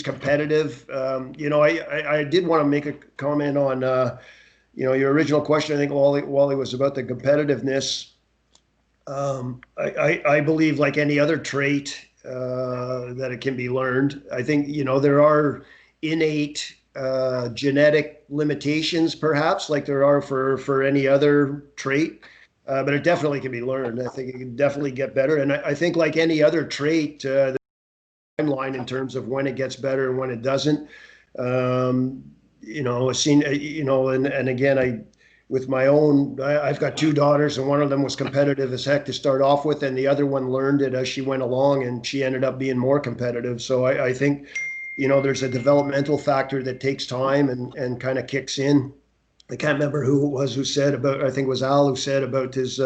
competitive. I did want to make a comment on, your original question. I think Wally was about the competitiveness. I believe, like any other trait, that it can be learned. I think, there are innate genetic limitations, perhaps, like there are for any other trait. But it definitely can be learned. I think it can definitely get better. And I think, like any other trait, timeline in terms of when it gets better and when it doesn't. I've seen, and again, with my own, I've got two daughters, and one of them was competitive as heck to start off with, and the other one learned it as she went along, and she ended up being more competitive. So I think, there's a developmental factor that takes time and kind of kicks in. I can't remember who it was who said about, I think it was Al who said about his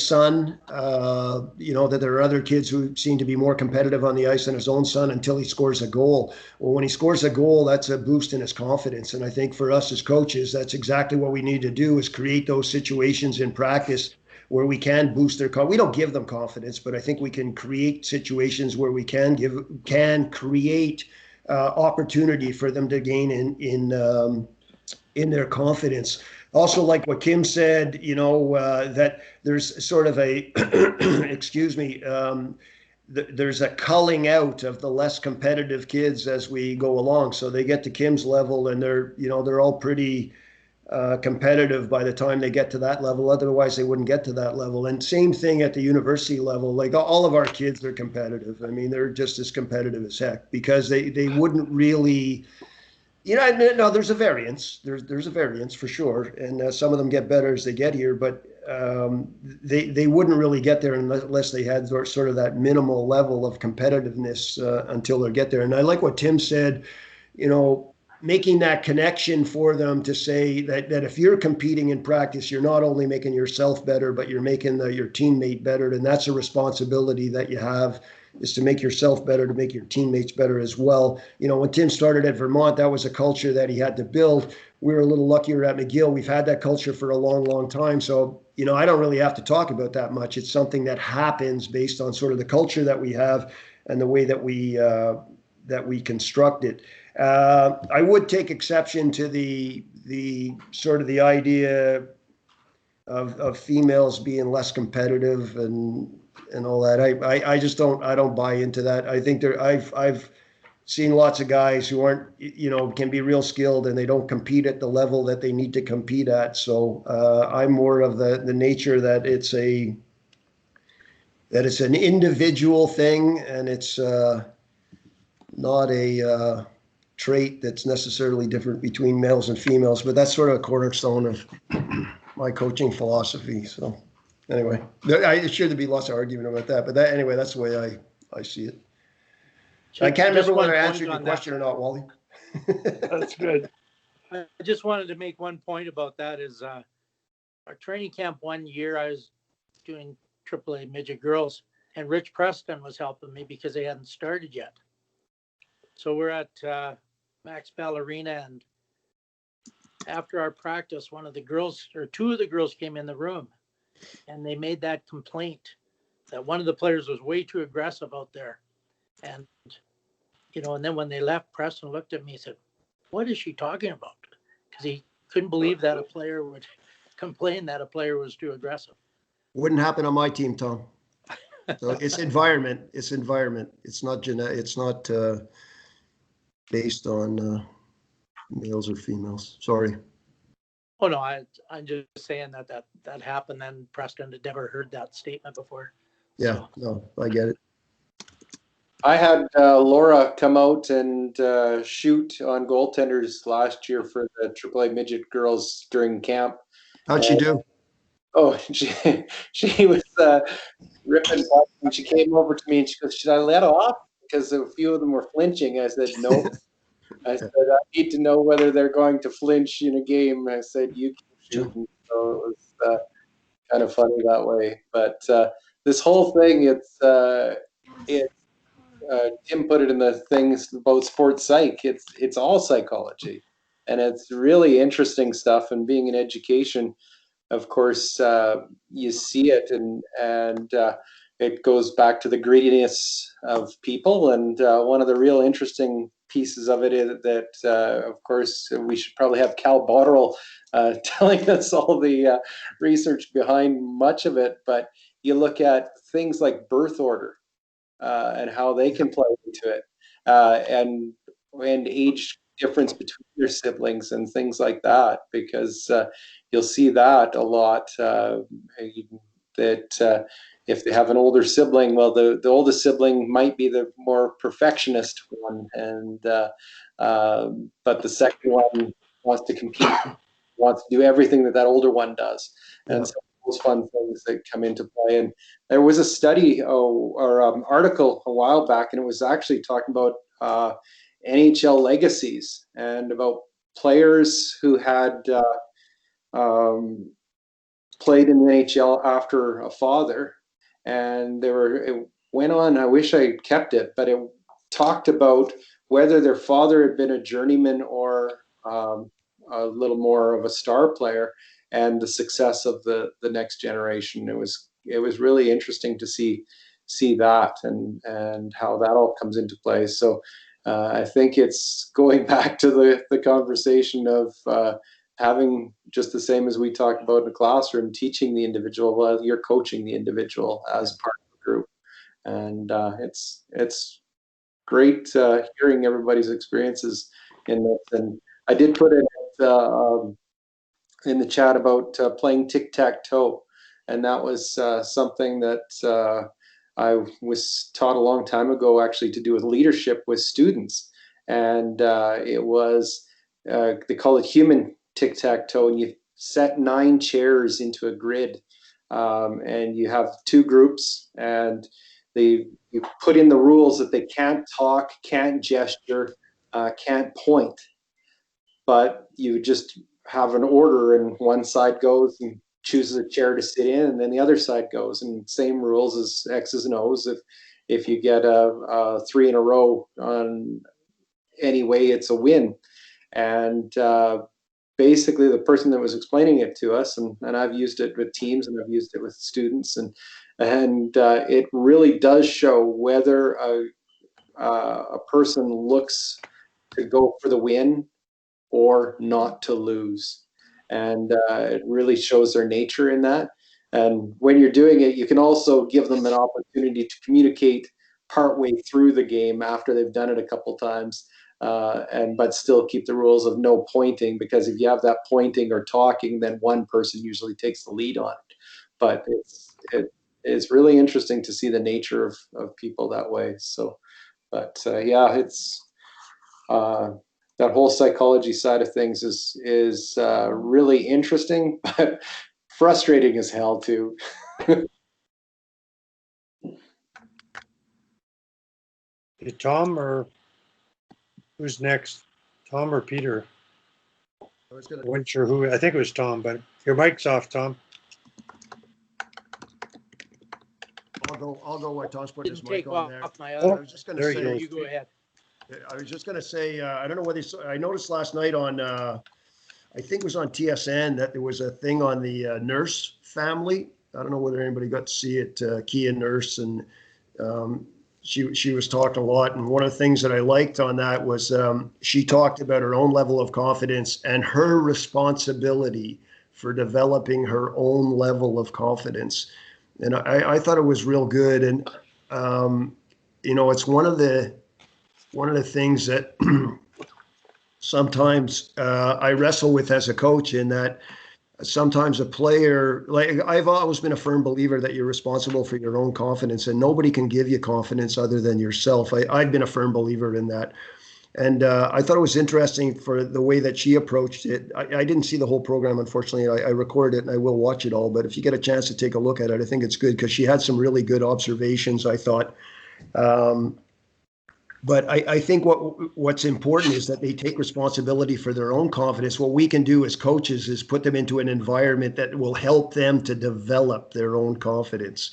son, that there are other kids who seem to be more competitive on the ice than his own son until he scores a goal. Well, when he scores a goal, that's a boost in his confidence. And I think for us as coaches, that's exactly what we need to do, is create those situations in practice where we can boost their confidence. We don't give them confidence, but I think we can create situations where we can create opportunity for them to gain in their confidence. Also, like what Kim said, that there's sort of a, excuse me, there's a culling out of the less competitive kids as we go along. So they get to Kim's level, and they're all pretty competitive by the time they get to that level. Otherwise, they wouldn't get to that level. And same thing at the university level. Like, all of our kids are competitive. I mean, they're just as competitive as heck, because they wouldn't really. No, there's a variance. There's a variance for sure, and some of them get better as they get here. But they wouldn't really get there unless they had sort of that minimal level of competitiveness until they get there. And I like what Tim said. Making that connection for them to say that if you're competing in practice, you're not only making yourself better, but you're making your teammate better, and that's a responsibility that you have, is to make yourself better, to make your teammates better as well. When Tim started at Vermont, that was a culture that he had to build. We were a little luckier at McGill. We've had that culture for a long, long time. So, I don't really have to talk about that much. It's something that happens based on sort of the culture that we have and the way that we construct it. I would take exception to the sort of the idea of females being less competitive and all that. I just don't buy into that. I think I've seen lots of guys who aren't, can be real skilled, and they don't compete at the level that they need to compete at. So I'm more of the nature that it's an individual thing, and it's not a trait that's necessarily different between males and females. But that's sort of a cornerstone of my coaching philosophy. So anyway, I sure there'd be lots of argument about that, but that's the way I see it. I can't remember whether I answered your question or not, Wally. That's good. I just wanted to make one point about that. Is our training camp one year, I was doing AAA midget girls, and Rich Preston was helping me because they hadn't started yet. So we're at Max Ballerina, and after our practice, one of the girls, or two of the girls, came in the room, and they made that complaint that one of the players was way too aggressive out there. And, and then when they left, Preston looked at me and said, "What is she talking about?" Because he couldn't believe that a player would complain that a player was too aggressive. Wouldn't happen on my team, Tom. So it's environment. It's environment. It's not It's not based on males or females. Sorry. Oh no, I'm just saying that happened. And Preston had never heard that statement before. Yeah, so. No, I get it. I had Laura come out and shoot on goaltenders last year for the AAA midget girls during camp. How'd she do? Oh, she was ripping butt, and she came over to me and she goes, "Should I let off?" Because a few of them were flinching. I said, "No." I said, "I need to know whether they're going to flinch in a game." I said, "You keep shooting." So it was kind of funny that way. But this whole thing, it's Tim put it in the things about sports psych. It's all psychology, and it's really interesting stuff. And being in education, of course, you see it, and it goes back to the greediness of people. And one of the real interesting pieces of it is that, of course, we should probably have Cal Botterill telling us all the research behind much of it. But you look at things like birth order and how they can play into it, and age difference between their siblings and things like that, because you'll see that a lot. That if they have an older sibling, well, the oldest sibling might be the more perfectionist one, and but the second one wants to compete, wants to do everything that older one does, and so those fun things that come into play. And there was a study or article a while back, and it was actually talking about NHL legacies and about players who had played in the NHL after a father, and it went on. I wish I kept it, but it talked about whether their father had been a journeyman or a little more of a star player, and the success of the next generation. It was really interesting to see that and how that all comes into play. So I think it's going back to the conversation of having, just the same as we talked about in the classroom, teaching the individual while you're coaching the individual as part of the group. And it's great hearing everybody's experiences in this. And I did put it in the chat about playing tic-tac-toe. And that was something that I was taught a long time ago, actually, to do with leadership with students. And it was, they call it human tic-tac-toe, and you set 9 chairs into a grid, and you have 2 groups, and you put in the rules that they can't talk, can't gesture, can't point, but you just have an order, and one side goes and chooses a chair to sit in, and then the other side goes, and same rules as X's and O's. If you get a 3 in a row on any way, it's a win. And basically the person that was explaining it to us, and I've used it with teams and I've used it with students, and it really does show whether a person looks to go for the win or not to lose. And it really shows their nature in that. And when you're doing it, you can also give them an opportunity to communicate partway through the game after they've done it a couple times. But still keep the rules of no pointing, because if you have that pointing or talking, then one person usually takes the lead on it. But it's really interesting to see the nature of people that way. So, but yeah, it's that whole psychology side of things is really interesting, but frustrating as hell too. Hey, Tom, or who's next? Tom or Peter? I wasn't sure who. I think it was Tom, but your mic's off, Tom. I'll go while Tom's putting his Didn't mic take on there. off my I other. was just going to There say, You go ahead. I was just going to say, I don't know whether I noticed last night on, I think it was on TSN, that there was a thing on the Nurse family. I don't know whether anybody got to see it, Kia Nurse, and she was talking a lot. And one of the things that I liked on that was she talked about her own level of confidence and her responsibility for developing her own level of confidence. And I thought it was real good. And, it's one of the things that sometimes I wrestle with as a coach, in that sometimes a player, like, I've always been a firm believer that you're responsible for your own confidence, and nobody can give you confidence other than yourself. I've been a firm believer in that. And I thought it was interesting for the way that she approached it. I didn't see the whole program, unfortunately. I recorded it and I will watch it all. But if you get a chance to take a look at it, I think it's good, because she had some really good observations, I thought. But I think what's important is that they take responsibility for their own confidence. What we can do as coaches is put them into an environment that will help them to develop their own confidence.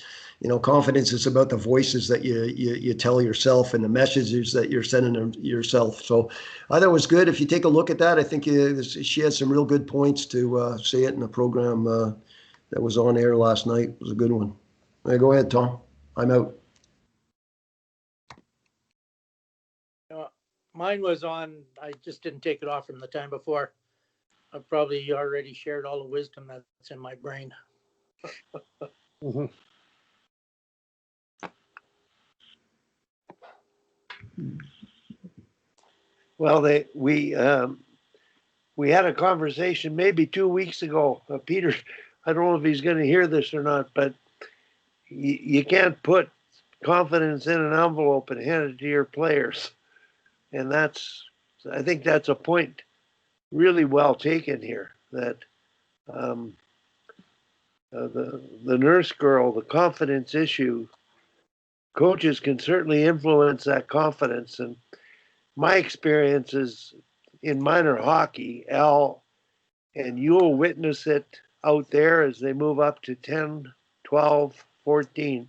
Confidence is about the voices that you tell yourself and the messages that you're sending yourself. So I thought it was good. If you take a look at that, I think she had some real good points to say it in the program that was on air last night. It was a good one. Go ahead, Tom. I'm out. Mine was on, I just didn't take it off from the time before. I've probably already shared all the wisdom that's in my brain. Mhm. Well, we had a conversation maybe 2 weeks ago. Peter, I don't know if he's going to hear this or not, but you can't put confidence in an envelope and hand it to your players. And I think that's a point really well taken here. That um, the nurse girl, the confidence issue, coaches can certainly influence that confidence. And my experience is in minor hockey, Al, and you'll witness it out there as they move up to 10, 12, 14.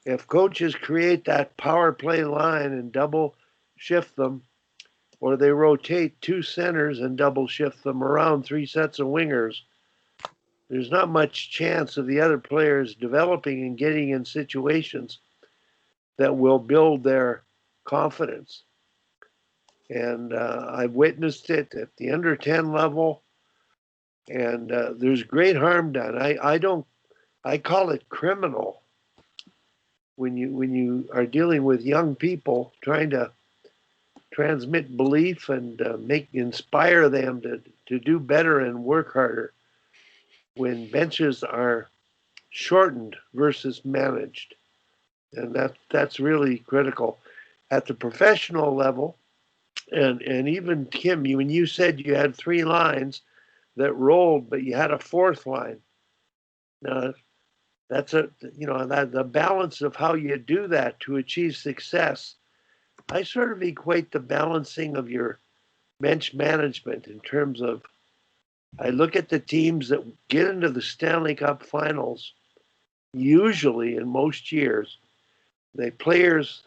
If coaches create that power play line and double shift them, or they rotate two centers and double shift them around three sets of wingers, there's not much chance of the other players developing and getting in situations that will build their confidence. And I've witnessed it at the under 10 level, and there's great harm done. I call it criminal when you are dealing with young people trying to transmit belief and inspire them to do better and work harder when benches are shortened versus managed. And that's really critical. At the professional level, and even Kim, when you said you had three lines that rolled, but you had a fourth line. Now, that's that the balance of how you do that to achieve success. I sort of equate the balancing of your bench management in terms of I look at the teams that get into the Stanley Cup finals, usually in most years, the players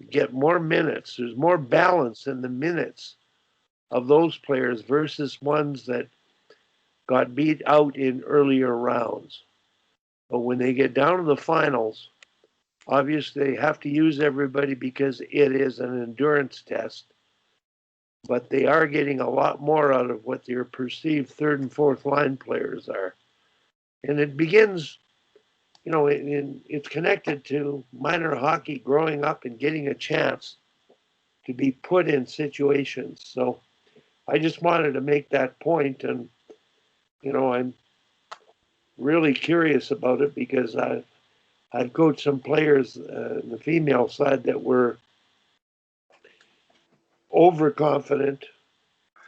get more minutes. There's more balance in the minutes of those players versus ones that got beat out in earlier rounds. But when they get down to the finals, obviously they have to use everybody because it is an endurance test. But they are getting a lot more out of what their perceived third and fourth line players are. And it begins, it's connected to minor hockey growing up and getting a chance to be put in situations. So I just wanted to make that point, and I'm really curious about it because I've coached some players in the female side that were overconfident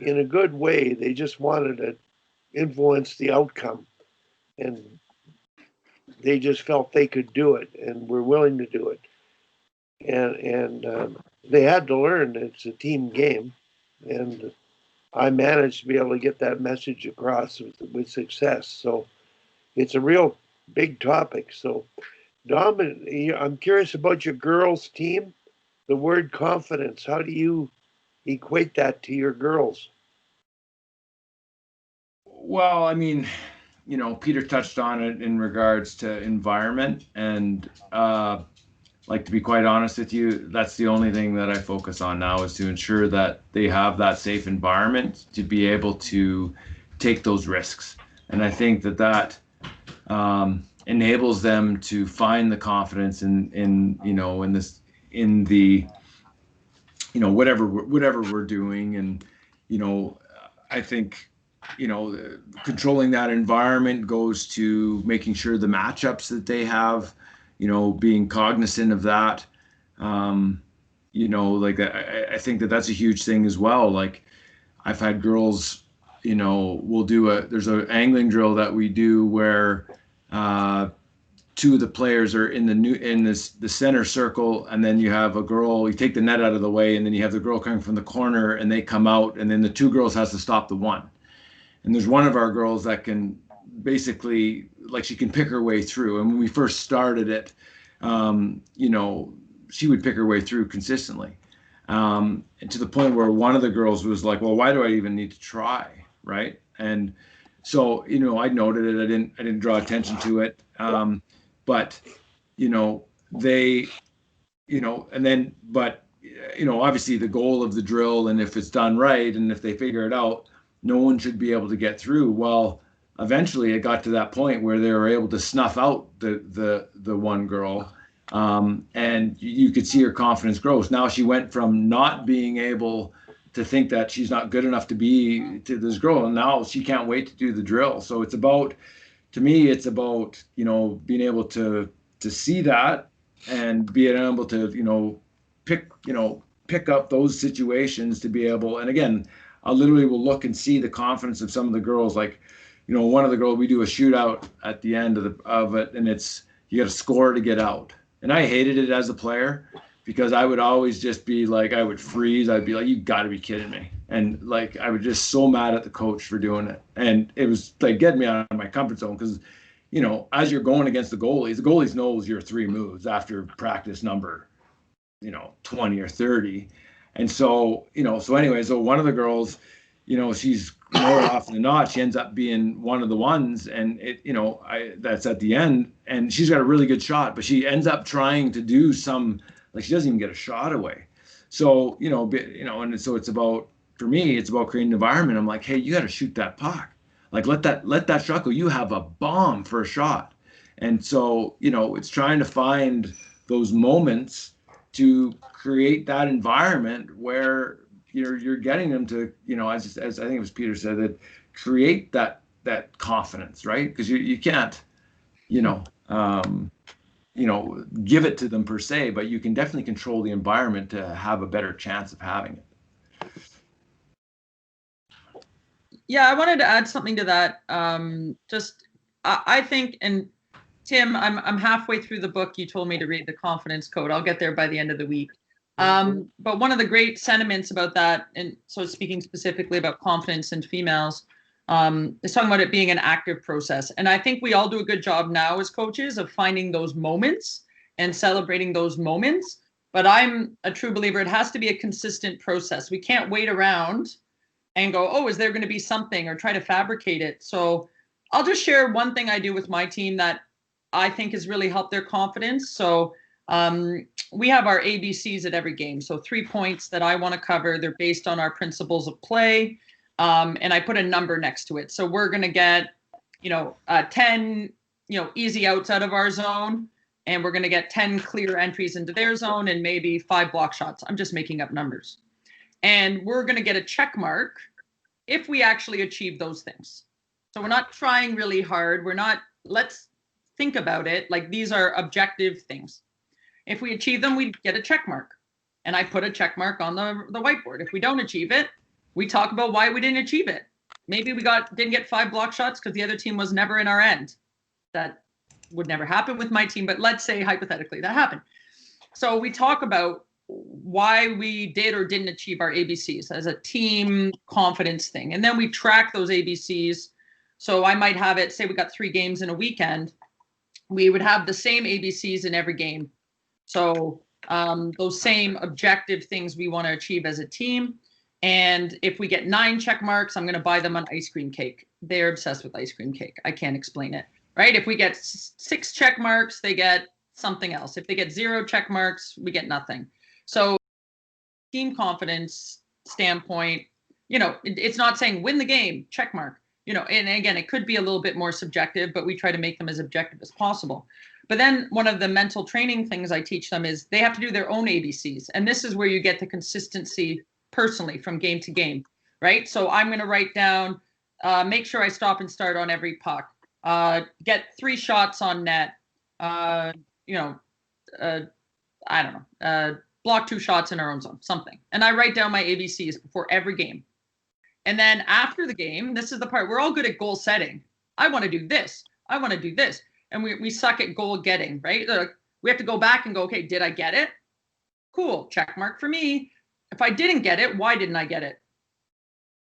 in a good way. They just wanted to influence the outcome, and they just felt they could do it and were willing to do it. And they had to learn it's a team game, and I managed to be able to get that message across with success. So it's a real big topic. So, Dom, I'm curious about your girls' team. The word confidence, how do you equate that to your girls? Well, I mean, Peter touched on it in regards to environment, and like to be quite honest with you, that's the only thing that I focus on now is to ensure that they have that safe environment to be able to take those risks. And I think that enables them to find the confidence in the whatever we're doing. And I think controlling that environment goes to making sure the matchups that they have, being cognizant of that. Like I think that's a huge thing as well. Like I've had girls, there's an angling drill that we do where two of the players are in the center circle, and then you have a girl, you take the net out of the way, and then you have the girl coming from the corner, and they come out, and then the two girls has to stop the one. And there's one of our girls that can basically, like, she can pick her way through. And when we first started it, she would pick her way through consistently. And to the point where one of the girls was like, well, why do I even need to try? Right. And so, I noted it. I didn't draw attention to it. But, they, and then, but, obviously the goal of the drill, and if it's done right, and if they figure it out, no one should be able to get through. Well, eventually it got to that point where they were able to snuff out the one girl, and you could see her confidence grow. So now she went from not being able to think that she's not good enough to be to this girl, and now she can't wait to do the drill. So it's about, to me, it's about, being able to see that and being able to, pick up those situations to be able, and again, I literally will look and see the confidence of some of the girls. Like, one of the girls, we do a shootout at the end of it, and it's, you got to score to get out. And I hated it as a player because I would always just be like, I would freeze. I'd be like, you got to be kidding me. And like, I was just so mad at the coach for doing it. And it was like getting me out of my comfort zone because, as you're going against the goalies knows your three moves after practice number, 20 or 30. And so, so anyway, so one of the girls, she's more often than not, she ends up being one of the ones, and that's at the end, and she's got a really good shot, but she ends up trying to do some, like, she doesn't even get a shot away. So, and so it's about, for me, it's about creating an environment. I'm like, hey, you got to shoot that puck. Like, let that shot go. You have a bomb for a shot. And so, it's trying to find those moments to create that environment where you're getting them to, as I think it was Peter said, that create that confidence, right? Because you can't, give it to them per se, but you can definitely control the environment to have a better chance of having it. Yeah, I wanted to add something to that. I think, and Tim, I'm halfway through the book. You told me to read the Confidence Code. I'll get there by the end of the week. But one of the great sentiments about that, and so speaking specifically about confidence in females, is talking about it being an active process. And I think we all do a good job now as coaches of finding those moments and celebrating those moments. But I'm a true believer, it has to be a consistent process. We can't wait around and go, oh, is there going to be something, or try to fabricate it. So I'll just share one thing I do with my team that I think has really helped their confidence. So we have our ABCs at every game. So 3 points that I want to cover, they're based on our principles of play. And I put a number next to it. So we're going to get, 10, easy outs out of our zone. And we're going to get 10 clear entries into their zone and maybe 5 block shots. I'm just making up numbers. And we're going to get a check mark if we actually achieve those things. So we're not trying really hard. Let's think about it like these are objective things. If we achieve them, we get a check mark. And I put a check mark on the whiteboard. If we don't achieve it, we talk about why we didn't achieve it. Maybe we didn't get 5 block shots because the other team was never in our end. That would never happen with my team, but let's say hypothetically that happened. So we talk about why we did or didn't achieve our ABCs as a team confidence thing. And then we track those ABCs. So I might have it, say we got 3 games in a weekend. We would have the same ABCs in every game. So those same objective things we want to achieve as a team. And if we get 9 check marks, I'm going to buy them an ice cream cake. They're obsessed with ice cream cake. I can't explain it, right? If we get 6 check marks, they get something else. If they get 0 check marks, we get nothing. So team confidence standpoint, it's not saying win the game, check mark, and again, it could be a little bit more subjective, but we try to make them as objective as possible. But then one of the mental training things I teach them is they have to do their own ABCs. And this is where you get the consistency personally from game to game, right? So I'm going to write down, make sure I stop and start on every puck, get 3 shots on net, I don't know, block 2 shots in our own zone, something. And I write down my ABCs before every game. And then after the game, this is the part, we're all good at goal setting. I want to do this. I want to do this. And we suck at goal getting, right? We have to go back and go, okay, did I get it? Cool, check mark for me. If I didn't get it, why didn't I get it?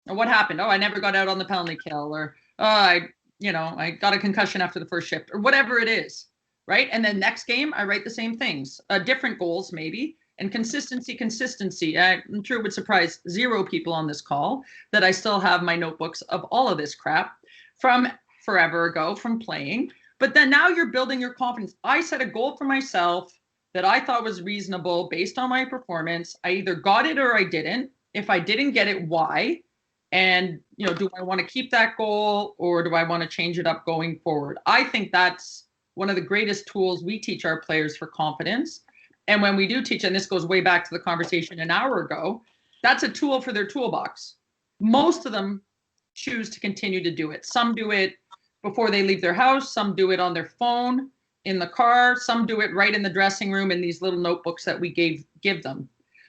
Or what happened? Oh, I never got out on the penalty kill, or I got a concussion after the first shift, or whatever it is, right? And then next game, I write the same things, different goals maybe, and consistency. I'm sure it would surprise 0 people on this call that I still have my notebooks of all of this crap from forever ago from playing. But then now you're building your confidence. I set a goal for myself that I thought was reasonable based on my performance. I either got it or I didn't. If I didn't get it, why? And, do I want to keep that goal or do I want to change it up going forward? I think that's one of the greatest tools we teach our players for confidence. And when we do teach, and this goes way back to the conversation an hour ago, that's a tool for their toolbox. Most of them choose to continue to do it. Some do it before they leave their house. Some do it on their phone, in the car. Some do it right in the dressing room in these little notebooks that we give them.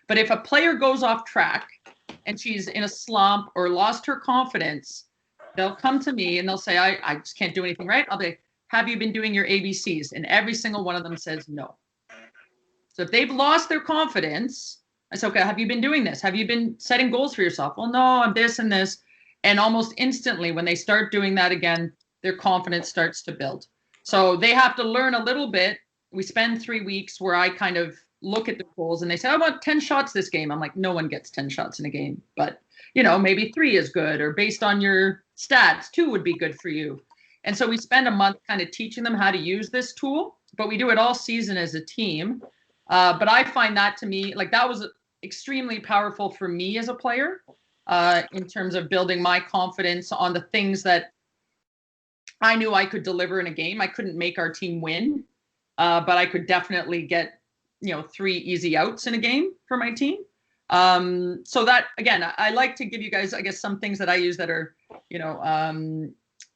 But if a player goes off track and she's in a slump or lost her confidence, they'll come to me and they'll say, I just can't do anything right. I'll be, have you been doing your ABCs? And every single one of them says no. So if they've lost their confidence, I say, okay, have you been doing this? Have you been setting goals for yourself? Well, no, I'm this and this. And almost instantly, when they start doing that again, their confidence starts to build. So they have to learn a little bit. We spend 3 weeks where I kind of look at the goals and they say, I want 10 shots this game. I'm like, no one gets 10 shots in a game, but maybe 3 is good, or based on your stats, 2 would be good for you. And so we spend a month kind of teaching them how to use this tool, but we do it all season as a team. But I find that, to me, like, that was extremely powerful for me as a player, in terms of building my confidence on the things that I knew I could deliver in a game. I couldn't make our team win, but I could definitely get 3 easy outs in a game for my team. So that, again, I like to give you guys, I guess, some things that I use that are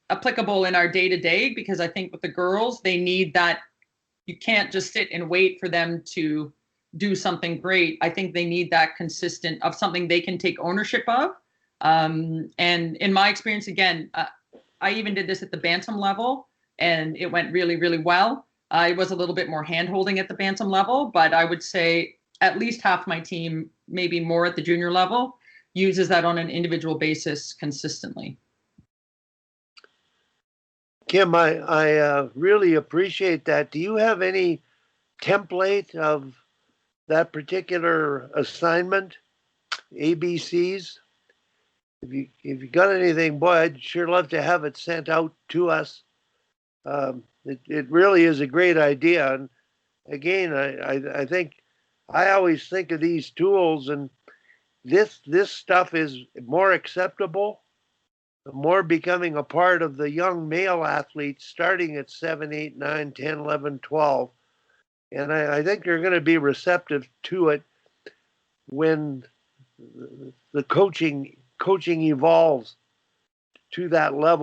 applicable in our day-to-day, because I think with the girls, they need that. You can't just sit and wait for them to do something great. I think they need that consistent of something they can take ownership of. And in my experience, again, I even did this at the bantam level, and it went really, really well. I was a little bit more hand-holding at the bantam level, but I would say at least half my team, maybe more at the junior level, uses that on an individual basis consistently. Kim, I really appreciate that. Do you have any template of that particular assignment, ABCs? If you got anything, boy, I'd sure love to have it sent out to us. It really is a great idea. And again, I think I always think of these tools, and this stuff is more acceptable, more becoming a part of the young male athletes starting at 7, 8, 9, 10, 11, 12. And I think they're going to be receptive to it when the coaching evolves to that level.